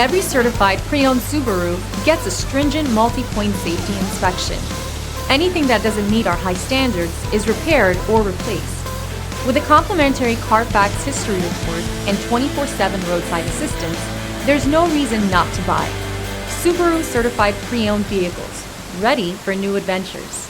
Every certified pre-owned Subaru gets a stringent multi-point safety inspection. Anything that doesn't meet our high standards is repaired or replaced. With a complimentary Carfax history report and 24/7 roadside assistance, there's no reason not to buy. Subaru certified pre-owned vehicles, ready for new adventures.